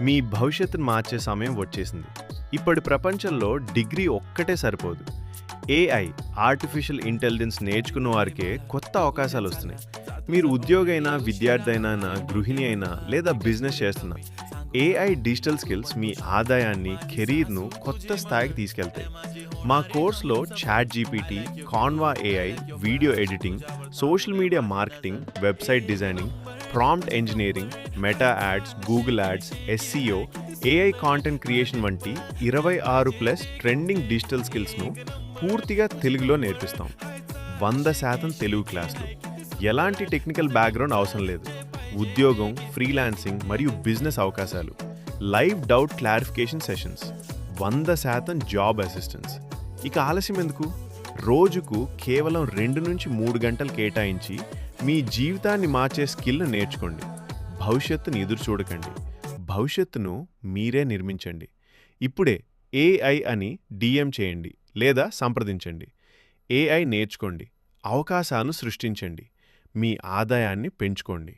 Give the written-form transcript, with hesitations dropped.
మీ భవిష్యత్తును మార్చే సమయం వచ్చేసింది. ఇప్పటి ప్రపంచంలో డిగ్రీ ఒక్కటే సరిపోదు. ఏఐ ఆర్టిఫిషియల్ ఇంటెలిజెన్స్ నేర్చుకున్న వారికే కొత్త అవకాశాలు వస్తున్నాయి. మీరు ఉద్యోగి అయినా, విద్యార్థి అయినా, గృహిణి అయినా లేదా బిజినెస్ చేస్తున్నా, ఏఐ డిజిటల్ స్కిల్స్ మీ ఆదాయాన్ని, కెరీర్ను కొత్త స్థాయికి తీసుకెళ్తాయి. మా కోర్సులో ChatGPT, Canva AI, video editing, social media marketing, website designing, prompt engineering, Meta ads, Google ads, SEO, AI content creation వంటి 26+ ట్రెండింగ్ డిజిటల్ స్కిల్స్ను పూర్తిగా తెలుగులో నేర్పిస్తాం. 100% తెలుగు క్లాసులు. ఎలాంటి టెక్నికల్ బ్యాక్గ్రౌండ్ అవసరం లేదు. ఉద్యోగం, ఫ్రీలాన్సింగ్ మరియు బిజినెస్ అవకాశాలు, live doubt clarification sessions, 100% job assistance. ఇక ఆలస్యం ఎందుకు? రోజుకు కేవలం 2 నుంచి 3 గంటలు కేటాయించి మీ జీవితాన్ని మార్చే స్కిల్ను నేర్చుకోండి. భవిష్యత్తును ఎదురు చూడకండి, భవిష్యత్తును మీరే నిర్మించండి. ఇప్పుడే ఏఐ అని డిఎం చేయండి లేదా సంప్రదించండి. ఏఐ నేర్చుకోండి, అవకాశాలను సృష్టించండి, మీ ఆదాయాన్ని పెంచుకోండి.